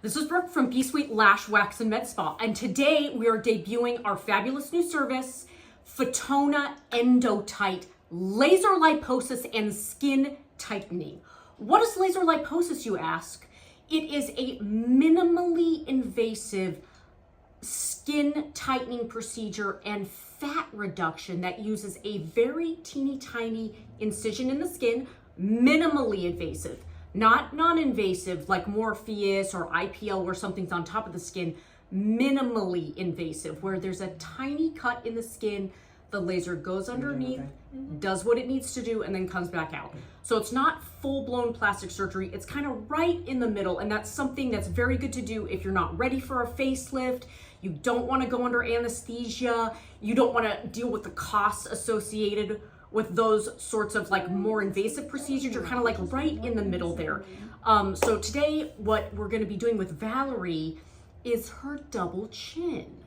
This is Brooke from Be Sweet Lash Wax and Med Spa, and today we are debuting our fabulous new service, Fotona endotight laser liposis and skin tightening. What is laser liposis, you ask? It is a minimally invasive skin tightening procedure and fat reduction that uses a very teeny tiny incision in the skin, minimally invasive. Not non-invasive like Morpheus or IPL where something's on top of the skin, minimally invasive where there's a tiny cut in the skin, the laser goes underneath, does what it needs to do, and then comes back out. So it's not full-blown plastic surgery, it's kind of right in the middle, and that's something that's very good to do if you're not ready for a facelift, you don't want to go under anesthesia, you don't want to deal with the costs associated with those sorts of like more invasive procedures. You're kind of like right in the middle there. So today what we're going to be doing with Valerie is her double chin.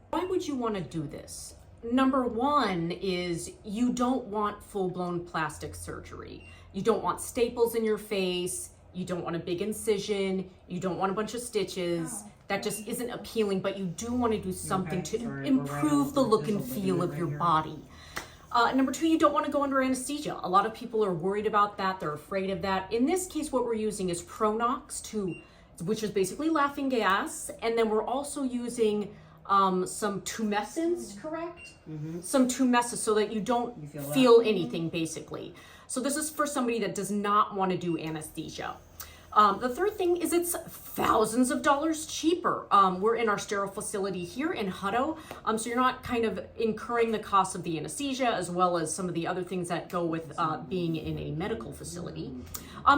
Why would you want to do this? Number one is you don't want full-blown plastic surgery. You don't want staples in your face. You don't want a big incision. You don't want a bunch of stitches. That just isn't appealing, but you do want to do something to improve the look and feel of your body. Number two, you don't want to go under anesthesia. A lot of people are worried about that. They're afraid of that. In this case, what we're using is Pronox, which is basically laughing gas. And then we're also using some tumescence, correct? Mm-hmm. Some tumescence so that you don't feel anything, basically. So this is for somebody that does not want to do anesthesia. The third thing is it's thousands of dollars cheaper. We're in our sterile facility here in Hutto, so you're not kind of incurring the cost of the anesthesia as well as some of the other things that go with being in a medical facility.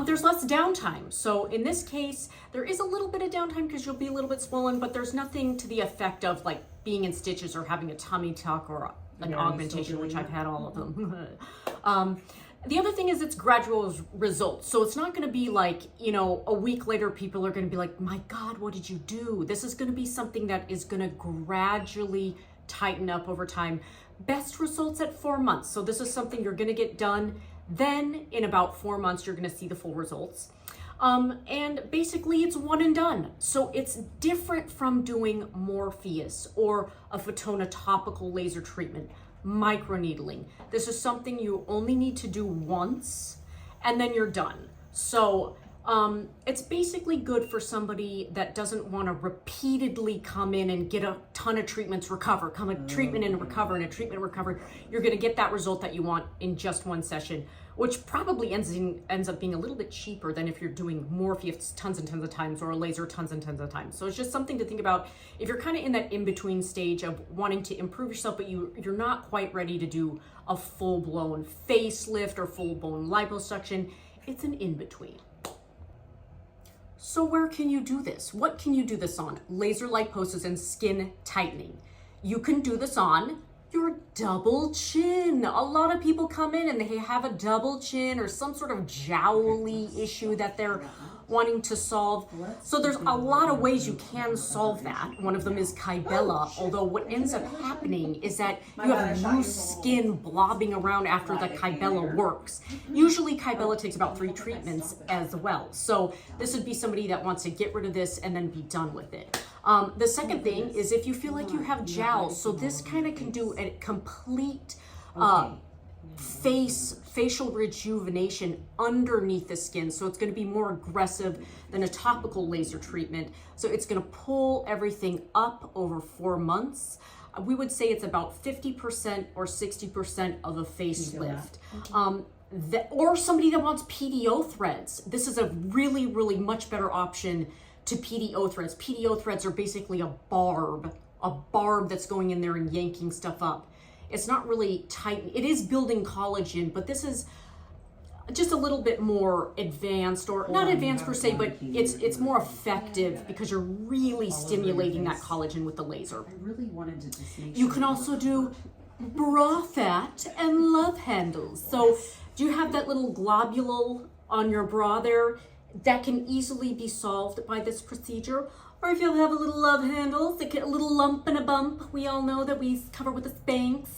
There's less downtime. So in this case, there is a little bit of downtime because you'll be a little bit swollen, but there's nothing to the effect of like being in stitches or having a tummy tuck or an augmentation, which I've had all of them. The other thing is it's gradual results. So it's not going to be like, you know, a week later, people are going to be like, my God, what did you do? This is going to be something that is going to gradually tighten up over time. Best results at 4 months. So this is something you're going to get done. Then in about 4 months, you're going to see the full results. And basically it's one and done. So it's different from doing Morpheus or a Fotona topical laser treatment. Microneedling. This is something you only need to do once and then you're done. So it's basically good for somebody that doesn't want to repeatedly come in and get a ton of treatments, recover, come a treatment and recover and a treatment and recover. You're going to get that result that you want in just one session, which probably ends up being a little bit cheaper than if you're doing Morpheus tons and tons of times or a laser tons and tons of times. So it's just something to think about if you're kind of in that in-between stage of wanting to improve yourself, but you're not quite ready to do a full-blown facelift or full-blown liposuction. It's an in-between. So where can you do this? What can you do this on? Laser liposis and skin tightening. You can do this on your double chin. A lot of people come in and they have a double chin or some sort of jowly issue that they're wanting to solve. So there's a lot of ways you can solve that. One of them is Kybella, although what ends up happening is that you have loose skin blobbing around after the Kybella works. Usually Kybella takes about 3 treatments as well. So this would be somebody that wants to get rid of this and then be done with it. The second thing is if you feel like you have jowls, so this kind of can do a complete facial rejuvenation underneath the skin. So it's going to be more aggressive than a topical laser treatment. So it's going to pull everything up over 4 months. We would say it's about 50% or 60% of a facelift. Or somebody that wants PDO threads. This is a really, really much better option to PDO threads. PDO threads are basically a barb that's going in there and yanking stuff up. It's not really tight. It is building collagen, but this is just a little bit more advanced, or not advanced per se, but it's more effective because you're really stimulating that collagen with the laser. I really wanted to just make You can also do bra fat and love handles. So do you have that little globule on your bra there? That can easily be solved by this procedure. Or if you have a little love handles, a little lump and a bump, we all know that we cover with the Spanx.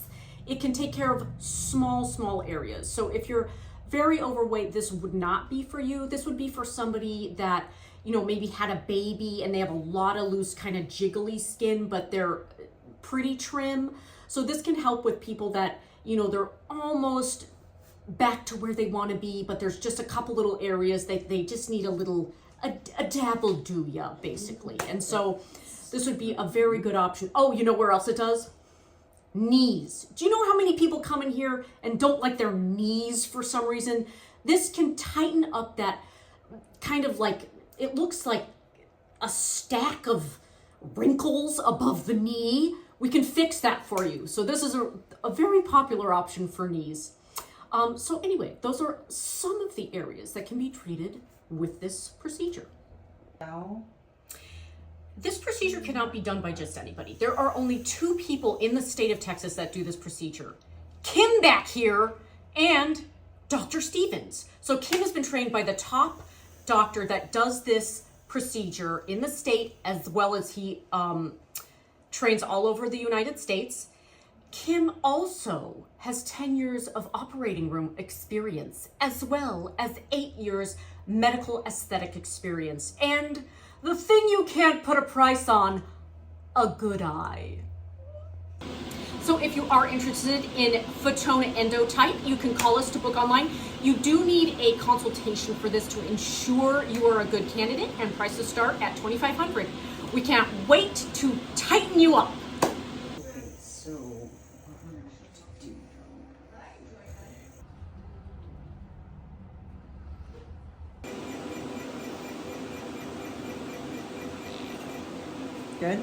It can take care of small areas. So if you're very overweight, this would not be for you. This would be for somebody that you know, maybe had a baby and they have a lot of loose kind of jiggly skin, but they're pretty trim. So this can help with people that, you know, they're almost back to where they want to be, but there's just a couple little areas that they just need a dabble do ya, basically. And so this would be a very good option. Oh, you know where else it does? Knees. Do you know how many people come in here and don't like their knees for some reason? This can tighten up that kind of like, it looks like a stack of wrinkles above the knee. We can fix that for you. So this is a very popular option for knees. So anyway, those are some of the areas that can be treated with this procedure. Now, this procedure cannot be done by just anybody. There are only 2 people in the state of Texas that do this procedure. Kim back here and Dr. Stevens. So Kim has been trained by the top doctor that does this procedure in the state, as well as he trains all over the United States. Kim also has 10 years of operating room experience, as well as 8 years medical aesthetic experience. And the thing you can't put a price on, a good eye. So if you are interested in Fotona endotight, you can call us to book online. You do need a consultation for this to ensure you are a good candidate, and prices start at $2,500. We can't wait to tighten you up. okay, so what we're gonna have to do. Good?